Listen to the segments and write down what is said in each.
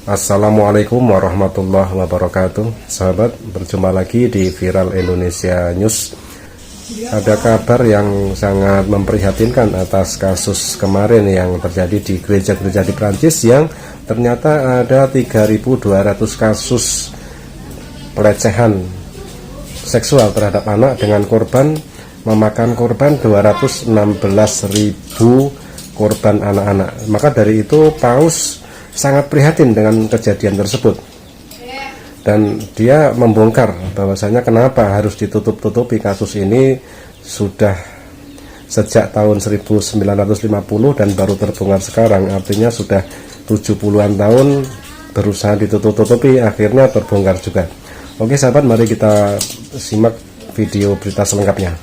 Assalamualaikum warahmatullahi wabarakatuh. Sahabat, berjumpa lagi di Viral Indonesia News. Ada kabar yang sangat memprihatinkan atas kasus kemarin yang terjadi di gereja-gereja di Prancis, yang ternyata ada 3.200 kasus pelecehan seksual terhadap anak, dengan korban memakan korban 216.000 korban anak-anak. Maka dari itu Paus sangat prihatin dengan kejadian tersebut, dan dia membongkar bahwasanya kenapa harus ditutup-tutupi kasus ini sudah sejak tahun 1950 dan baru terbongkar sekarang. Artinya sudah 70-an tahun berusaha ditutup-tutupi, akhirnya terbongkar juga. Oke sahabat, mari kita simak video berita selengkapnya.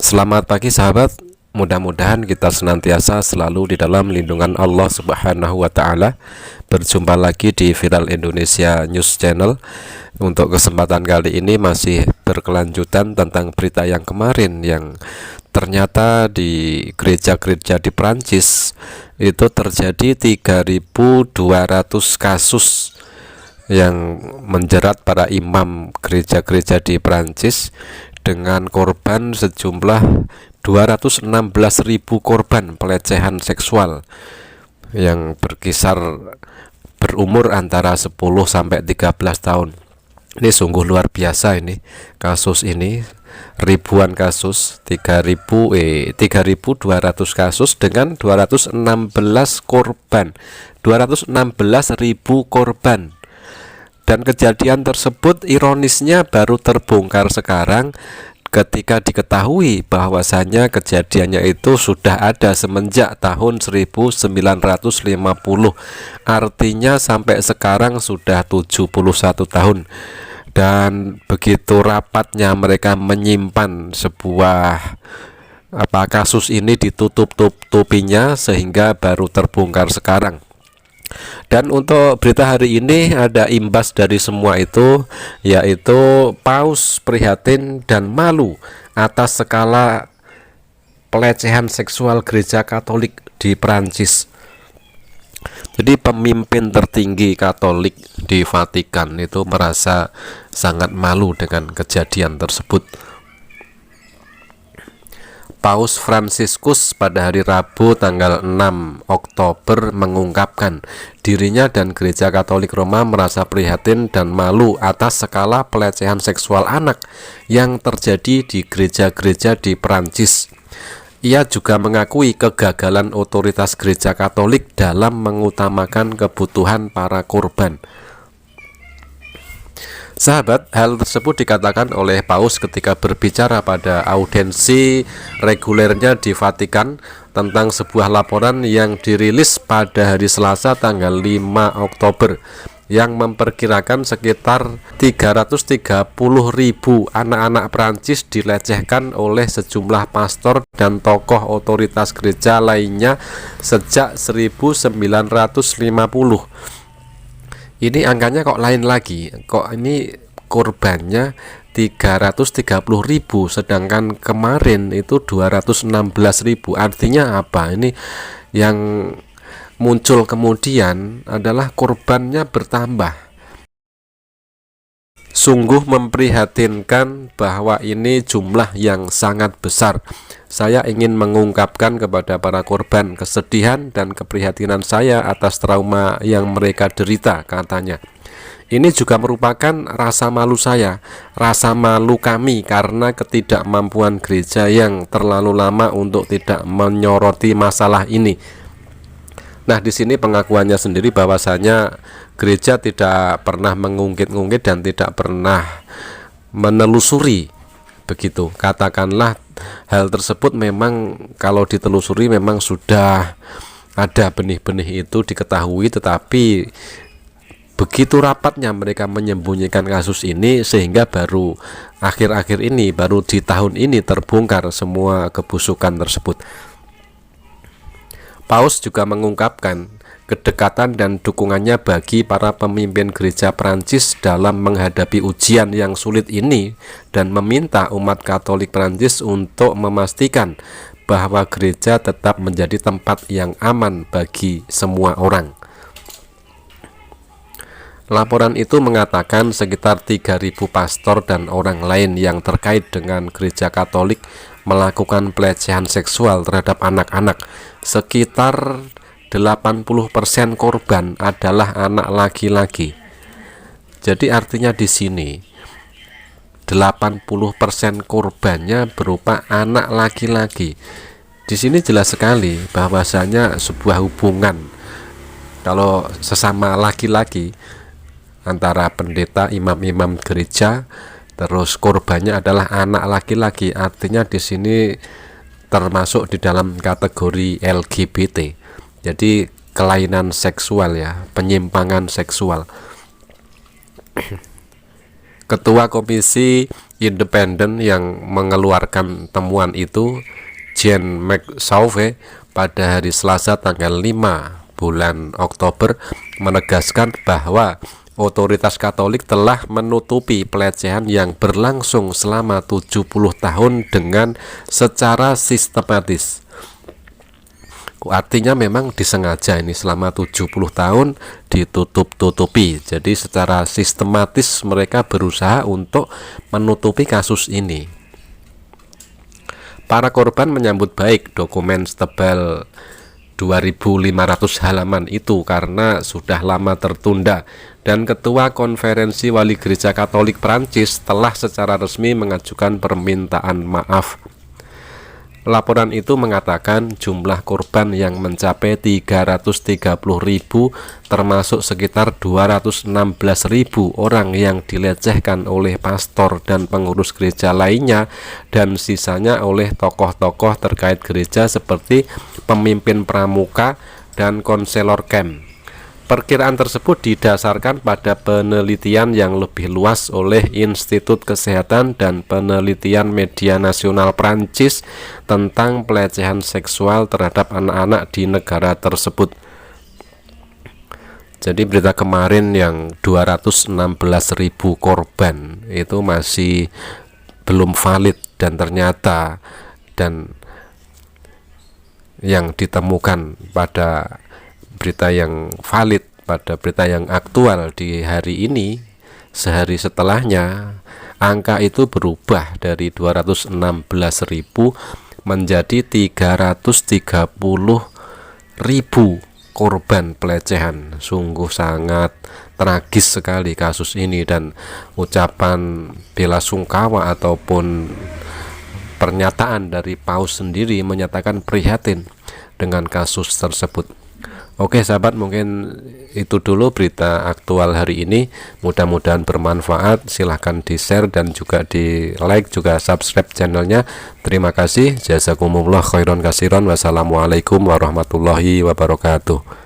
Selamat pagi sahabat, mudah-mudahan kita senantiasa selalu di dalam lindungan Allah Subhanahu wa Ta'ala. Berjumpa lagi di Viral Indonesia News Channel. Untuk kesempatan kali ini masih berkelanjutan tentang berita yang kemarin, yang ternyata di gereja-gereja di Prancis itu terjadi 3.200 kasus yang menjerat para imam gereja-gereja di Prancis, dengan korban sejumlah 216.000 korban pelecehan seksual yang berkisar berumur antara 10 sampai 13 tahun. Ini sungguh luar biasa ini kasus ini, ribuan kasus, 3.200 kasus dengan 216 korban, 216.000 korban. Dan kejadian tersebut ironisnya baru terbongkar sekarang, ketika diketahui bahwasanya kejadiannya itu sudah ada semenjak tahun 1950. Artinya sampai sekarang sudah 71 tahun. Dan begitu rapatnya mereka menyimpan sebuah kasus ini, ditutup-tutupinya sehingga baru terbongkar sekarang. Dan untuk berita hari ini ada imbas dari semua itu, yaitu Paus prihatin dan malu atas skala pelecehan seksual gereja Katolik di Prancis. Jadi pemimpin tertinggi Katolik di Vatikan itu merasa sangat malu dengan kejadian tersebut. Paus Fransiskus pada hari Rabu tanggal 6 Oktober mengungkapkan dirinya dan Gereja Katolik Roma merasa prihatin dan malu atas skala pelecehan seksual anak yang terjadi di gereja-gereja di Prancis. Ia juga mengakui kegagalan otoritas Gereja Katolik dalam mengutamakan kebutuhan para korban. Sahabat, hal tersebut dikatakan oleh Paus ketika berbicara pada audiensi regulernya di Vatikan tentang sebuah laporan yang dirilis pada hari Selasa tanggal 5 Oktober yang memperkirakan sekitar 330.000 anak-anak Prancis dilecehkan oleh sejumlah pastor dan tokoh otoritas gereja lainnya sejak 1950. Ini angkanya kok lain lagi, kok ini korbannya 330.000, sedangkan kemarin itu 216.000. Artinya apa? Ini yang muncul kemudian adalah korbannya bertambah. Sungguh memprihatinkan bahwa ini jumlah yang sangat besar. Saya ingin mengungkapkan kepada para korban kesedihan dan keprihatinan saya atas trauma yang mereka derita, katanya. Ini juga merupakan rasa malu saya, rasa malu kami karena ketidakmampuan gereja yang terlalu lama untuk tidak menyoroti masalah ini. Nah, di sini pengakuannya sendiri bahwasanya gereja tidak pernah mengungkit-ungkit dan tidak pernah menelusuri, begitu. Katakanlah hal tersebut memang kalau ditelusuri memang sudah ada benih-benih itu diketahui, tetapi begitu rapatnya mereka menyembunyikan kasus ini sehingga baru akhir-akhir ini, baru di tahun ini terbongkar semua kebusukan tersebut. Paus juga mengungkapkan kedekatan dan dukungannya bagi para pemimpin gereja Prancis dalam menghadapi ujian yang sulit ini, dan meminta umat Katolik Prancis untuk memastikan bahwa gereja tetap menjadi tempat yang aman bagi semua orang. Laporan itu mengatakan sekitar 3.000 pastor dan orang lain yang terkait dengan gereja Katolik melakukan pelecehan seksual terhadap anak-anak. Sekitar 80% korban adalah anak laki-laki. Jadi artinya di sini 80% korbannya berupa anak laki-laki. Di sini jelas sekali bahwasanya sebuah hubungan kalau sesama laki-laki antara pendeta, imam-imam gereja, terus korbannya adalah anak laki-laki. Artinya di sini termasuk di dalam kategori LGBT. Jadi kelainan seksual ya, penyimpangan seksual. Ketua Komisi Independen yang mengeluarkan temuan itu, Jean McSauve, pada hari Selasa tanggal 5 bulan Oktober menegaskan bahwa otoritas Katolik telah menutupi pelecehan yang berlangsung selama 70 tahun dengan secara sistematis. Artinya memang disengaja ini selama 70 tahun ditutup-tutupi. Jadi secara sistematis mereka berusaha untuk menutupi kasus ini. Para korban menyambut baik dokumen setebal 2.500 halaman itu karena sudah lama tertunda, dan Ketua Konferensi Wali Gereja Katolik Prancis telah secara resmi mengajukan permintaan maaf. Laporan itu mengatakan jumlah korban yang mencapai 330.000, termasuk sekitar 216.000 orang yang dilecehkan oleh pastor dan pengurus gereja lainnya, dan sisanya oleh tokoh-tokoh terkait gereja seperti pemimpin pramuka dan konselor camp. Perkiraan tersebut didasarkan pada penelitian yang lebih luas oleh Institut Kesehatan dan Penelitian Media Nasional Prancis tentang pelecehan seksual terhadap anak-anak di negara tersebut. Jadi berita kemarin yang 216.000 korban itu masih belum valid, dan ternyata yang ditemukan pada berita yang valid, pada berita yang aktual di hari ini, sehari setelahnya, angka itu berubah dari 216.000 menjadi 330.000 korban pelecehan. Sungguh sangat tragis sekali kasus ini, dan ucapan bela sungkawa ataupun pernyataan dari Paus sendiri menyatakan prihatin dengan kasus tersebut. Oke sahabat, mungkin itu dulu berita aktual hari ini. Mudah-mudahan bermanfaat. Silahkan di share dan juga di like, juga subscribe channelnya. Terima kasih. Jazakumullah khairan kasiran. Wassalamualaikum warahmatullahi wabarakatuh.